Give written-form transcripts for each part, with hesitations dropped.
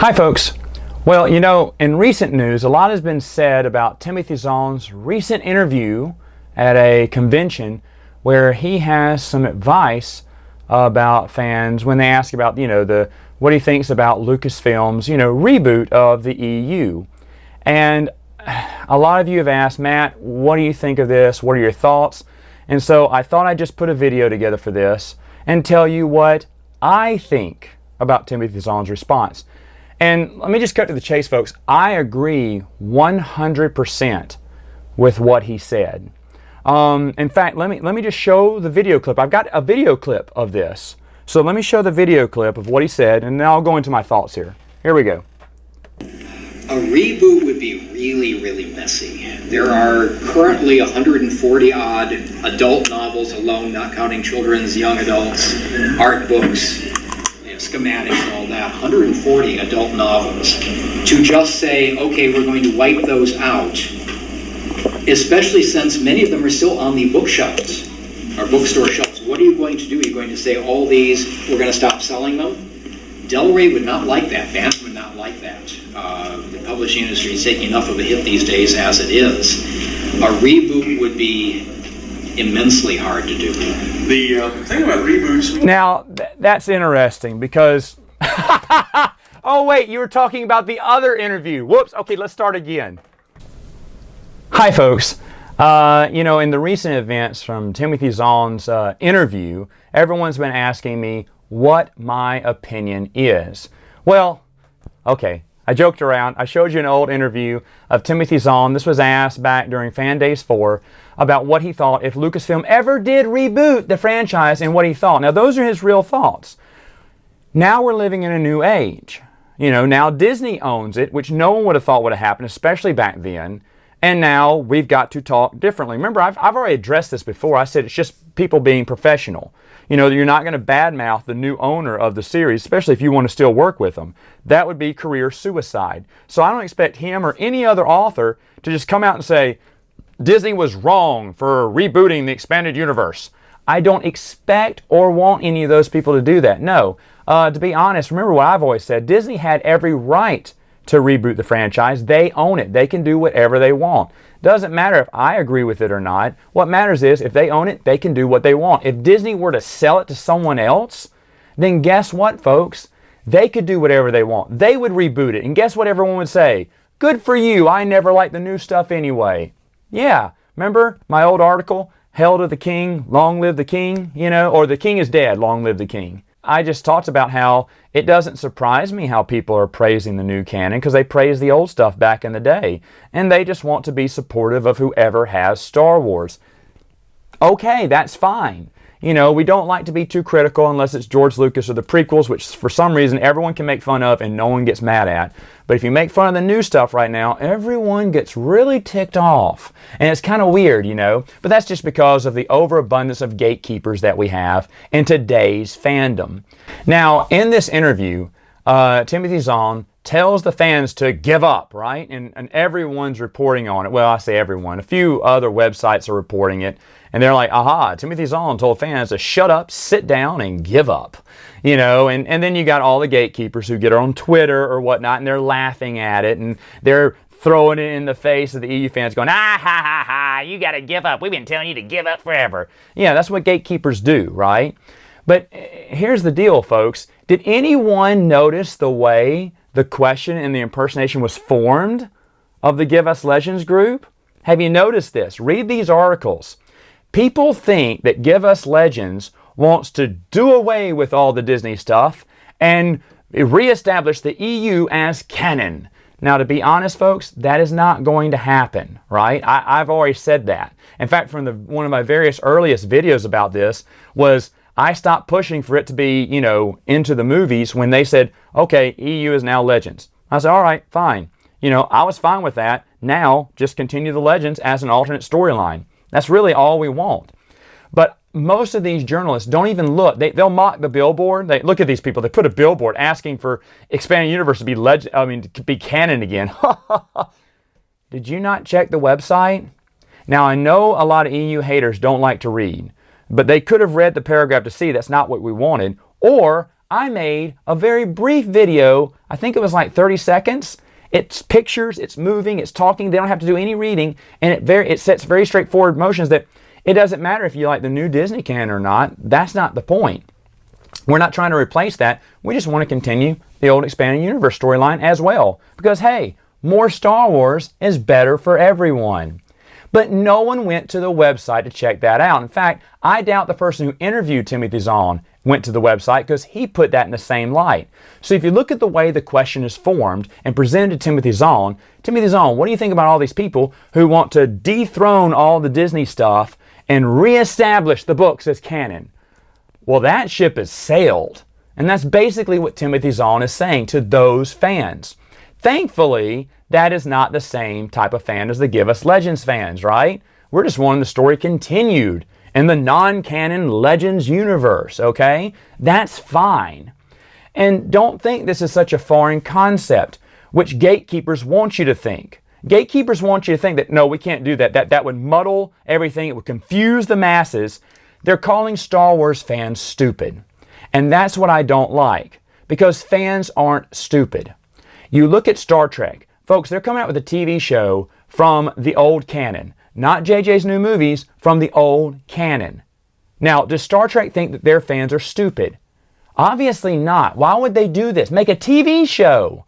Hi folks. Well, you know, in recent news, a lot has been said about Timothy Zahn's recent interview at a convention where he has some advice about fans when they ask about, what he thinks about Lucasfilm's, reboot of the EU. And a lot of you have asked, Matt, what do you think of this? What are your thoughts? And so I thought I'd just put a video together for this and tell you what I think about Timothy Zahn's response. And let me just cut to the chase, folks. I agree 100% with what he said. In fact, let me just show the video clip. I've got a video clip of this. So let me show the video clip of what he said, and then I'll go into my thoughts here. Here we go. A reboot would be really, really messy. There are currently 140 odd adult novels alone, not counting children's, young adults, art books, schematics and all that, 140 adult novels. To just say, okay, we're going to wipe those out, especially since many of them are still on the bookshelves, our bookstore shelves. What are you going to do? Are you going to say all these, we're going to stop selling them? Del Rey would not like that. Fans would not like that. The publishing industry is taking enough of a hit these days as it is. A reboot would be immensely hard to do. The thing about reboots... Now, that's interesting because... Oh, wait, you were talking about the other interview. Whoops. Okay, let's start again. Hi, folks. In the recent events from Timothy Zahn's interview, everyone's been asking me what my opinion is. Well, okay, I joked around. I showed you an old interview of Timothy Zahn. This was asked back during Fan Days 4 about what he thought if Lucasfilm ever did reboot the franchise and what he thought. Now, those are his real thoughts. Now we're living in a new age. Now Disney owns it, which no one would have thought would have happened, especially back then. And now we've got to talk differently. Remember, I've already addressed this before. I said it's just people being professional. You're not going to badmouth the new owner of the series, especially if you want to still work with them. That would be career suicide. So I don't expect him or any other author to just come out and say, Disney was wrong for rebooting the expanded universe. I don't expect or want any of those people to do that. No. To be honest, remember what I've always said. Disney had every right to reboot the franchise. They own it. They can do whatever they want. Doesn't matter if I agree with it or not. What matters is if they own it, they can do what they want. If Disney were to sell it to someone else, then guess what, folks? They could do whatever they want. They would reboot it. And guess what everyone would say? Good for you. I never liked the new stuff anyway. Yeah. Remember my old article? Hail to the king, long live the king, or the king is dead, long live the king. I just talked about how it doesn't surprise me how people are praising the new canon because they praised the old stuff back in the day. And they just want to be supportive of whoever has Star Wars. Okay, that's fine. We don't like to be too critical unless it's George Lucas or the prequels, which for some reason everyone can make fun of and no one gets mad at. But if you make fun of the new stuff right now, everyone gets really ticked off. And it's kind of weird, But that's just because of the overabundance of gatekeepers that we have in today's fandom. Now, in this interview, Timothy Zahn tells the fans to give up, right? And everyone's reporting on it. Well, I say everyone. A few other websites are reporting it. And they're like, aha, Timothy Zahn told fans to shut up, sit down, and give up. And then you got all the gatekeepers who get on Twitter or whatnot, and they're laughing at it, and they're throwing it in the face of the EU fans going, ha, ha, ha, you got to give up. We've been telling you to give up forever. Yeah, that's what gatekeepers do, right? But here's the deal, folks. Did anyone notice the way the question and the impersonation was formed of the Give Us Legends group? Have you noticed this? Read these articles. People think that Give Us Legends wants to do away with all the Disney stuff and reestablish the EU as canon. Now, to be honest, folks, that is not going to happen, right? I've already said that. In fact, from one of my various earliest videos about this was I stopped pushing for it to be, into the movies when they said, okay, EU is now Legends. I said, all right, fine. I was fine with that. Now, just continue the Legends as an alternate storyline. That's really all we want. But most of these journalists don't even look. They'll mock the billboard. They look at these people. They put a billboard asking for Expanded Universe to be to be canon again. Did you not check the website? Now, I know a lot of EU haters don't like to read, but they could have read the paragraph to see that's not what we wanted. Or I made a very brief video. I think it was like 30 seconds. It's pictures, it's moving, it's talking. They don't have to do any reading, and it sets very straightforward motions that it doesn't matter if you like the new Disney canon or not. That's not the point. We're not trying to replace that. We just want to continue the old expanded universe storyline as well. Because, hey, more Star Wars is better for everyone. But no one went to the website to check that out. In fact, I doubt the person who interviewed Timothy Zahn went to the website because he put that in the same light. So if you look at the way the question is formed and presented to Timothy Zahn, what do you think about all these people who want to dethrone all the Disney stuff and reestablish the books as canon? Well, that ship has sailed. And that's basically what Timothy Zahn is saying to those fans. Thankfully, that is not the same type of fan as the Give Us Legends fans, right? We're just wanting the story continued in the non-canon Legends universe, okay? That's fine. And don't think this is such a foreign concept, which gatekeepers want you to think. Gatekeepers want you to think that, no, we can't do that. That would muddle everything. It would confuse the masses. They're calling Star Wars fans stupid. And that's what I don't like, because fans aren't stupid. You look at Star Trek. Folks, they're coming out with a TV show from the old canon. Not JJ's new movies, from the old canon. Now, does Star Trek think that their fans are stupid? Obviously not. Why would they do this? Make a TV show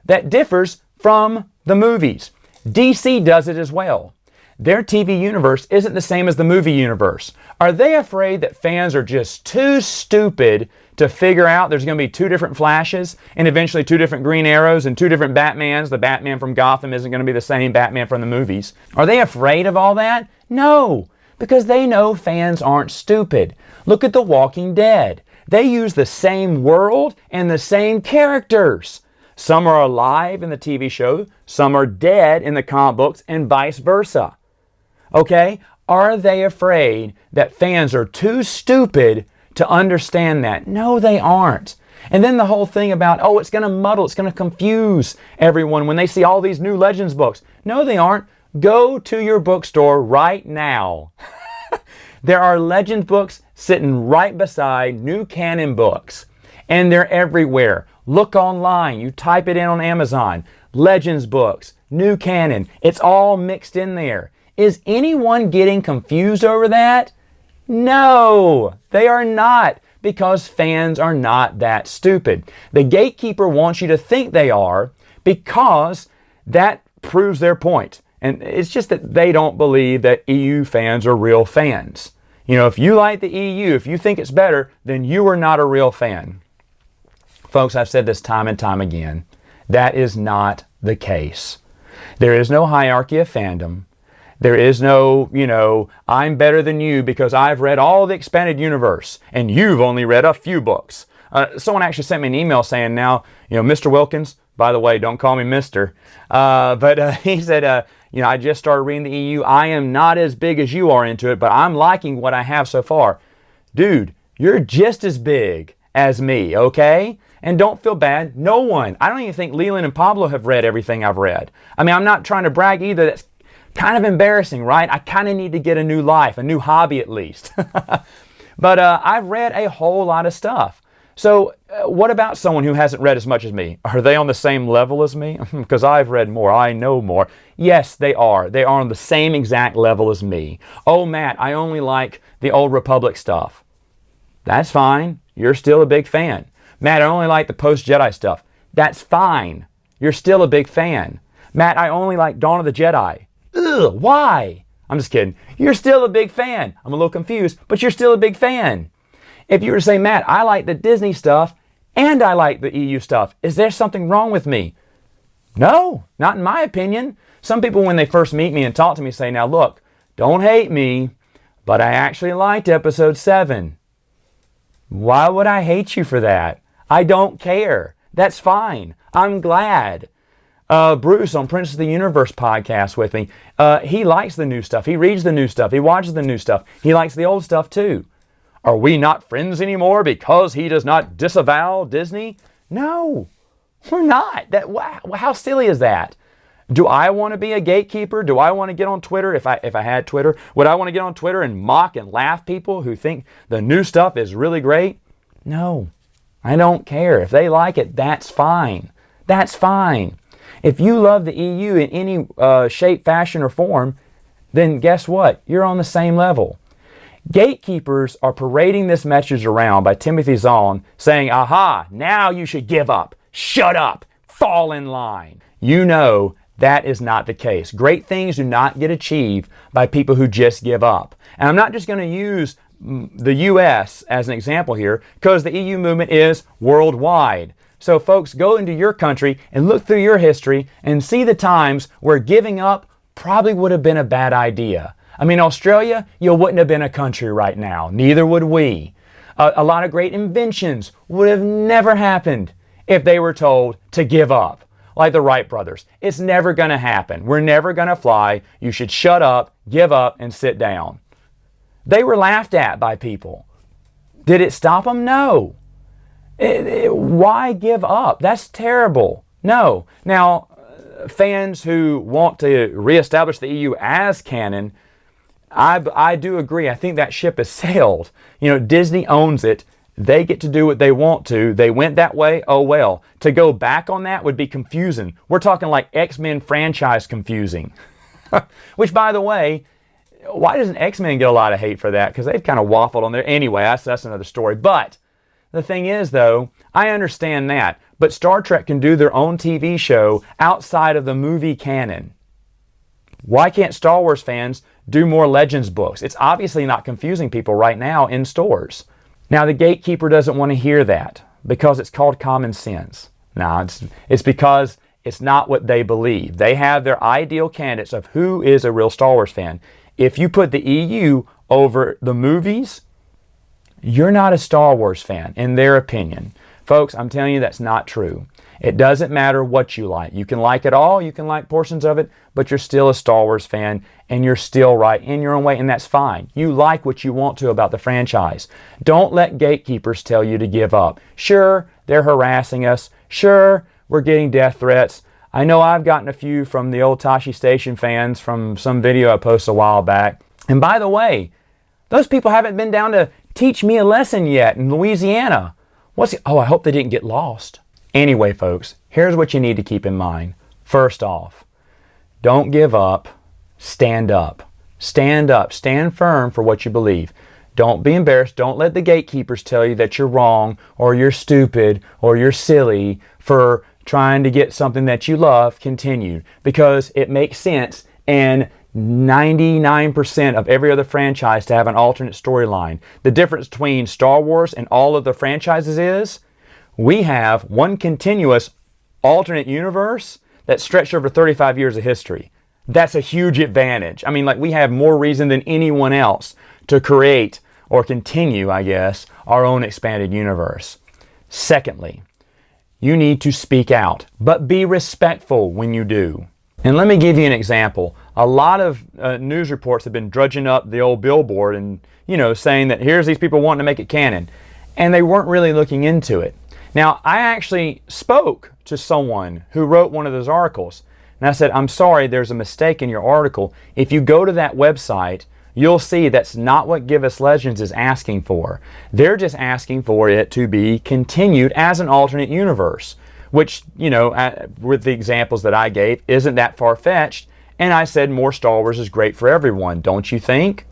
that differs from the movies. DC does it as well. Their TV universe isn't the same as the movie universe. Are they afraid that fans are just too stupid to figure out there's going to be two different Flashes and eventually two different Green Arrows and two different Batmans? The Batman from Gotham isn't going to be the same Batman from the movies. Are they afraid of all that? No, because they know fans aren't stupid. Look at The Walking Dead. They use the same world and the same characters. Some are alive in the TV show, some are dead in the comic books, and vice versa. Okay? Are they afraid that fans are too stupid to understand that? No, they aren't. And then the whole thing about, oh, it's going to muddle, it's going to confuse everyone when they see all these new Legends books. No, they aren't. Go to your bookstore right now. There are Legends books sitting right beside new canon books. And they're everywhere. Look online. You type it in on Amazon. Legends books, new canon. It's all mixed in there. Is anyone getting confused over that? No, they are not, because fans are not that stupid. The gatekeeper wants you to think they are, because that proves their point. And it's just that they don't believe that EU fans are real fans. You know, if you like the EU, if you think it's better, then you are not a real fan. Folks, I've said this time and time again. That is not the case. There is no hierarchy of fandom. There is no, I'm better than you because I've read all the expanded universe and you've only read a few books. Someone actually sent me an email saying now, Mr. Wilkins, by the way, don't call me Mr. But he said, I just started reading the EU. I am not as big as you are into it, but I'm liking what I have so far. Dude, you're just as big as me, okay? And don't feel bad. No one. I don't even think Leland and Pablo have read everything I've read. I mean, I'm not trying to brag either. That's kind of embarrassing, right? I kind of need to get a new life, a new hobby at least. But I've read a whole lot of stuff. So what about someone who hasn't read as much as me? Are they on the same level as me? Because I've read more. I know more. Yes, they are. They are on the same exact level as me. Oh, Matt, I only like the Old Republic stuff. That's fine. You're still a big fan. Matt, I only like the post-Jedi stuff. That's fine. You're still a big fan. Matt, I only like Dawn of the Jedi. Ugh, why? I'm just kidding. You're still a big fan. I'm a little confused, but you're still a big fan. If you were to say, Matt, I like the Disney stuff and I like the EU stuff, is there something wrong with me? No, not in my opinion. Some people, when they first meet me and talk to me, say, now look, don't hate me, but I actually liked episode 7. Why would I hate you for that? I don't care. That's fine. I'm glad. Bruce on Prince of the Universe podcast with me. He likes the new stuff. He reads the new stuff. He watches the new stuff. He likes the old stuff too. Are we not friends anymore because he does not disavow Disney? No, we're not. Wow, how silly is that? Do I want to be a gatekeeper? Do I want to get on Twitter? If I had Twitter, would I want to get on Twitter and mock and laugh people who think the new stuff is really great? No, I don't care. If they like it, that's fine. That's fine. If you love the EU in any shape, fashion, or form, then guess what? You're on the same level. Gatekeepers are parading this message around by Timothy Zahn saying, aha, now you should give up, shut up, fall in line. You know that is not the case. Great things do not get achieved by people who just give up. And I'm not just going to use the U.S. as an example here, because the EU movement is worldwide. So folks, go into your country and look through your history and see the times where giving up probably would have been a bad idea. I mean, Australia, you wouldn't have been a country right now. Neither would we. A lot of great inventions would have never happened if they were told to give up. Like the Wright brothers. It's never going to happen. We're never going to fly. You should shut up, give up, and sit down. They were laughed at by people. Did it stop them? No. Why give up? That's terrible. No. Now, fans who want to reestablish the EU as canon, I do agree. I think that ship has sailed. You know, Disney owns it. They get to do what they want to. They went that way. Oh, well. To go back on that would be confusing. We're talking like X-Men franchise confusing. Which, by the way, why doesn't X-Men get a lot of hate for that? Because they've kind of waffled on there. Anyway, that's another story. But the thing is, though, I understand that. But Star Trek can do their own TV show outside of the movie canon. Why can't Star Wars fans do more Legends books? It's obviously not confusing people right now in stores. Now, the gatekeeper doesn't want to hear that because it's called common sense. No, it's because it's not what they believe. They have their ideal candidates of who is a real Star Wars fan. If you put the EU over the movies, you're not a Star Wars fan, in their opinion. Folks, I'm telling you that's not true. It doesn't matter what you like. You can like it all, you can like portions of it, but you're still a Star Wars fan, and you're still right in your own way, and that's fine. You like what you want to about the franchise. Don't let gatekeepers tell you to give up. Sure, they're harassing us. Sure, we're getting death threats. I know I've gotten a few from the old Tashi Station fans from some video I posted a while back. And by the way, those people haven't been down to teach me a lesson yet in Louisiana. Oh, I hope they didn't get lost. Anyway, folks, here's what you need to keep in mind. First off, don't give up. Stand up. Stand up. Stand firm for what you believe. Don't be embarrassed. Don't let the gatekeepers tell you that you're wrong or you're stupid or you're silly for trying to get something that you love continued, because it makes sense and 99% of every other franchise to have an alternate storyline. The difference between Star Wars and all of the franchises is we have one continuous alternate universe that stretched over 35 years of history. That's a huge advantage. I mean, like, we have more reason than anyone else to create or continue, I guess, our own expanded universe. Secondly, you need to speak out, but be respectful when you do. And let me give you an example. A lot of news reports have been drudging up the old billboard and, saying that here's these people wanting to make it canon. And they weren't really looking into it. Now, I actually spoke to someone who wrote one of those articles. And I said, I'm sorry, there's a mistake in your article. If you go to that website, you'll see that's not what Give Us Legends is asking for. They're just asking for it to be continued as an alternate universe, which, with the examples that I gave, isn't that far-fetched. And I said more Star Wars is great for everyone, don't you think?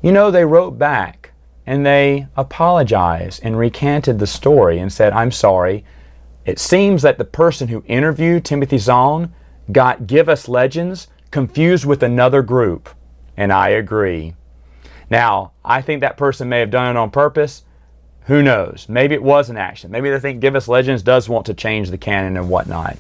They wrote back and they apologized and recanted the story and said, I'm sorry. It seems that the person who interviewed Timothy Zahn got Give Us Legends confused with another group. And I agree. Now, I think that person may have done it on purpose. Who knows? Maybe it was an accident. Maybe they think Give Us Legends does want to change the canon and whatnot.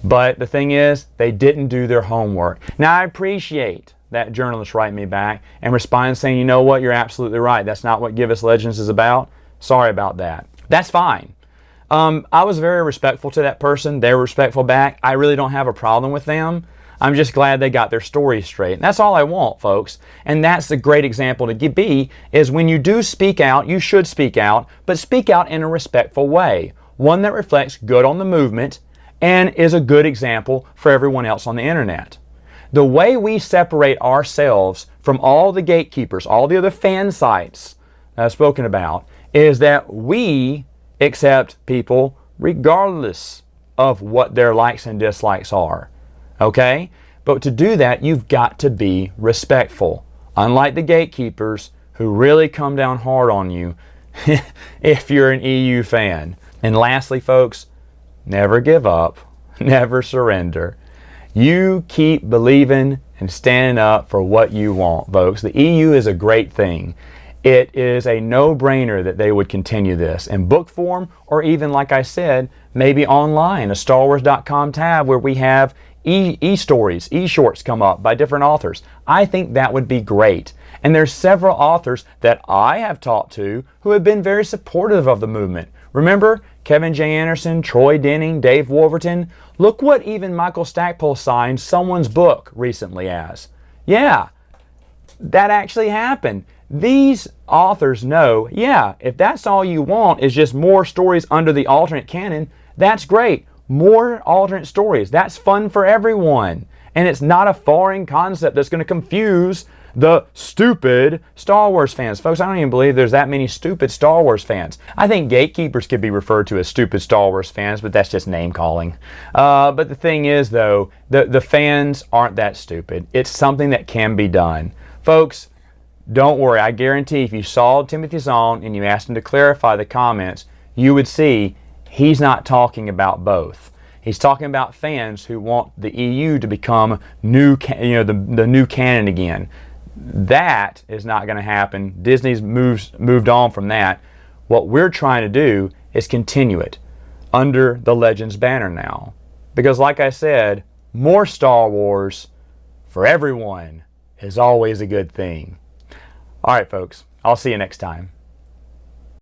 But the thing is, they didn't do their homework. Now, I appreciate that journalist writing me back and responding saying, you know what, you're absolutely right. That's not what Give Us Legends is about. Sorry about that. That's fine. I was very respectful to that person. They were respectful back. I really don't have a problem with them. I'm just glad they got their story straight. And that's all I want, folks. And that's the great example to be, is when you do speak out, you should speak out, but speak out in a respectful way. One that reflects good on the movement and is a good example for everyone else on the internet. The way we separate ourselves from all the gatekeepers, all the other fan sites that I've spoken about, is that we accept people regardless of what their likes and dislikes are. Okay? But to do that, you've got to be respectful. Unlike the gatekeepers who really come down hard on you if you're an EU fan. And lastly, folks, never give up, never surrender. You keep believing and standing up for what you want, folks. The EU is a great thing. It is a no-brainer that they would continue this in book form, or even, like I said, maybe online, a StarWars.com tab where we have e-stories, e-shorts come up by different authors. I think that would be great. And there's several authors that I have talked to who have been very supportive of the movement. Remember Kevin J. Anderson, Troy Denning, Dave Wolverton? Look what even Michael Stackpole signed someone's book recently as. Yeah, that actually happened. These authors know, yeah, if that's all you want is just more stories under the alternate canon, that's great. More alternate stories. That's fun for everyone. And it's not a foreign concept that's going to confuse the stupid Star Wars fans. Folks, I don't even believe there's that many stupid Star Wars fans. I think gatekeepers could be referred to as stupid Star Wars fans, but that's just name calling. But the thing is, though, the fans aren't that stupid. It's something that can be done. Folks, don't worry. I guarantee if you saw Timothy Zahn and you asked him to clarify the comments, you would see he's not talking about both. He's talking about fans who want the EU to become the new canon again. That is not going to happen. Disney's moved on from that. What we're trying to do is continue it under the Legends banner now. Because like I said, more Star Wars for everyone is always a good thing. All right, folks. I'll see you next time.